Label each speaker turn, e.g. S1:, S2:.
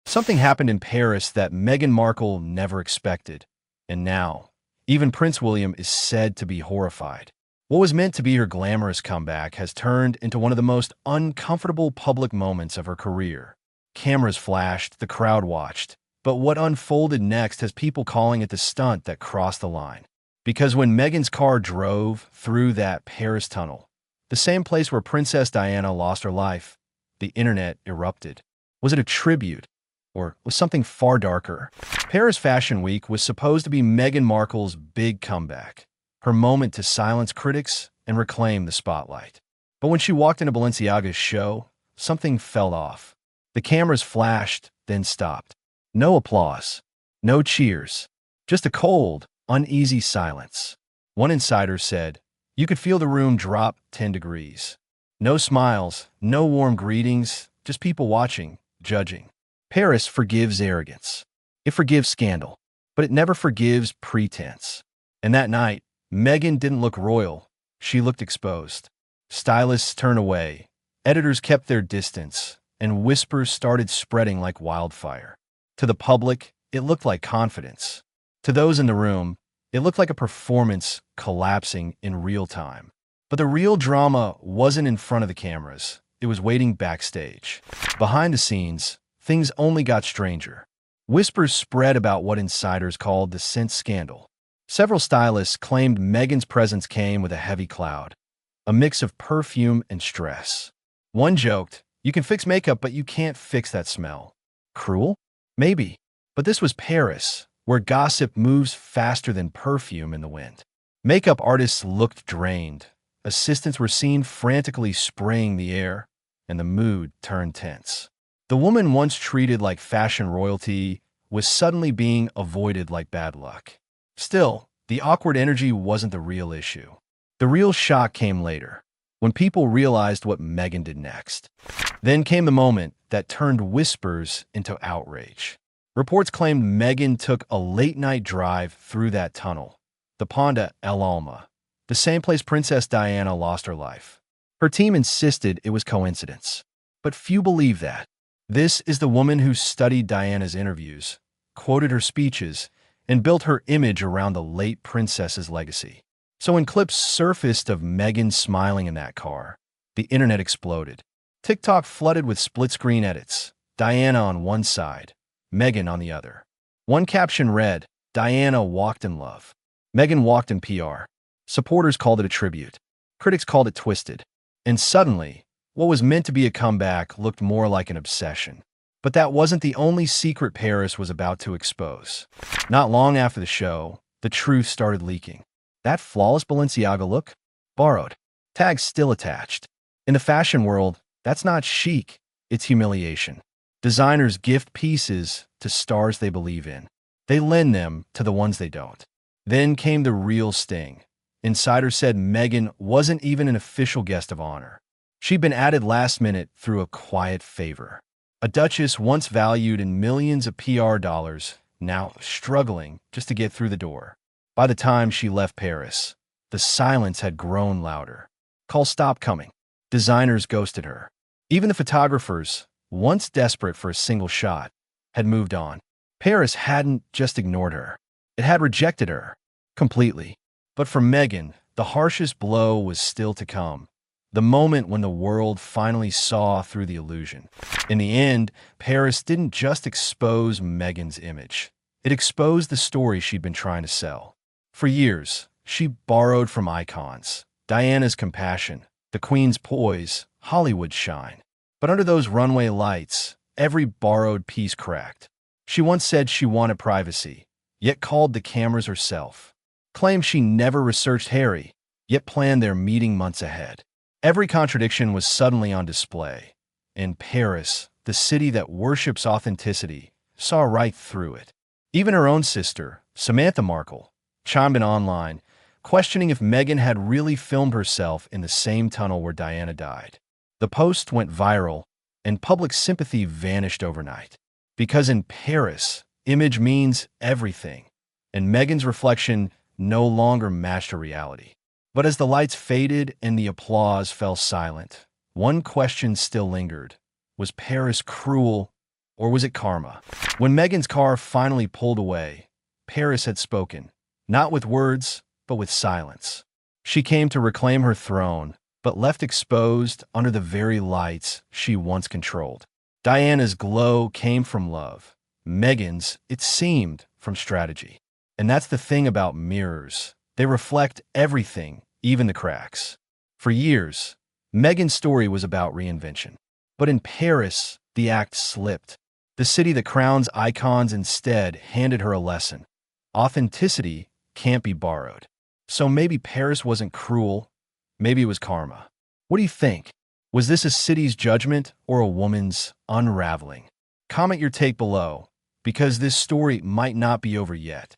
S1: Something happened in Paris that Meghan Markle never expected, and now, even Prince William is said to be horrified. What was meant to be her glamorous comeback has turned into one of the most uncomfortable public moments of her career. Cameras flashed, the crowd watched, but what unfolded next has people calling it the stunt that crossed the line. Because when Meghan's car drove through that Paris tunnel, the same place where Princess Diana lost her life, the internet erupted. Was it a tribute? Or was something far darker? Paris Fashion Week was supposed to be Meghan Markle's big comeback, her moment to silence critics and reclaim the spotlight. But when she walked into Balenciaga's show, something fell off. The cameras flashed, then stopped. No applause, no cheers, just a cold, uneasy silence. One insider said, "You could feel the room drop 10 degrees. No smiles, no warm greetings, just people watching, judging." Paris forgives arrogance. It forgives scandal, but it never forgives pretense. And that night, Meghan didn't look royal. She looked exposed. Stylists turned away. Editors kept their distance, and whispers started spreading like wildfire. To the public, it looked like confidence. To those in the room, it looked like a performance collapsing in real time. But the real drama wasn't in front of the cameras. It was waiting backstage. Behind the scenes, things only got stranger. Whispers spread about what insiders called the scent scandal. Several stylists claimed Meghan's presence came with a heavy cloud, a mix of perfume and stress. One joked, "You can fix makeup, but you can't fix that smell." Cruel? Maybe. But this was Paris, where gossip moves faster than perfume in the wind. Makeup artists looked drained. Assistants were seen frantically spraying the air, and the mood turned tense. The woman once treated like fashion royalty was suddenly being avoided like bad luck. Still, the awkward energy wasn't the real issue. The real shock came later, when people realized what Meghan did next. Then came the moment that turned whispers into outrage. Reports claimed Meghan took a late-night drive through that tunnel, the Pont El Alma, the same place Princess Diana lost her life. Her team insisted it was coincidence, but few believed that. This is the woman who studied Diana's interviews, quoted her speeches, and built her image around the late princess's legacy. So when clips surfaced of Meghan smiling in that car, the internet exploded. TikTok flooded with split-screen edits, Diana on one side, Meghan on the other. One caption read, "Diana walked in love. Meghan walked in PR." Supporters called it a tribute. Critics called it twisted. And suddenly, what was meant to be a comeback looked more like an obsession. But that wasn't the only secret Paris was about to expose. Not long after the show, the truth started leaking. That flawless Balenciaga look? Borrowed. Tags still attached. In the fashion world, that's not chic, it's humiliation. Designers gift pieces to stars they believe in. They lend them to the ones they don't. Then came the real sting. Insiders said Meghan wasn't even an official guest of honor. She'd been added last minute through a quiet favor. A duchess once valued in millions of PR dollars, now struggling just to get through the door. By the time she left Paris, the silence had grown louder. Calls stopped coming. Designers ghosted her. Even the photographers, once desperate for a single shot, had moved on. Paris hadn't just ignored her. It had rejected her. Completely. But for Meghan, the harshest blow was still to come. The moment when the world finally saw through the illusion. In the end, Paris didn't just expose Meghan's image. It exposed the story she'd been trying to sell. For years, she borrowed from icons. Diana's compassion, the Queen's poise, Hollywood's shine. But under those runway lights, every borrowed piece cracked. She once said she wanted privacy, yet called the cameras herself. Claimed she never researched Harry, yet planned their meeting months ahead. Every contradiction was suddenly on display. And Paris, the city that worships authenticity, saw right through it. Even her own sister, Samantha Markle, chimed in online, questioning if Meghan had really filmed herself in the same tunnel where Diana died. The post went viral, and public sympathy vanished overnight. Because in Paris, image means everything, and Meghan's reflection no longer matched her reality. But as the lights faded and the applause fell silent, one question still lingered. Was Paris cruel Or was it karma? When Meghan's car finally pulled away, Paris had spoken, not with words, but with silence. She came to reclaim her throne, but left exposed under the very lights she once controlled. Diana's glow came from love. Meghan's, it seemed, from strategy. And that's the thing about mirrors. They reflect everything, even the cracks. For years, Meghan's story was about reinvention. But in Paris, the act slipped. The city that crowns icons instead handed her a lesson. Authenticity can't be borrowed. So maybe Paris wasn't cruel, maybe it was karma. What do you think? Was this a city's judgment or a woman's unraveling? Comment your take below, because this story might not be over yet.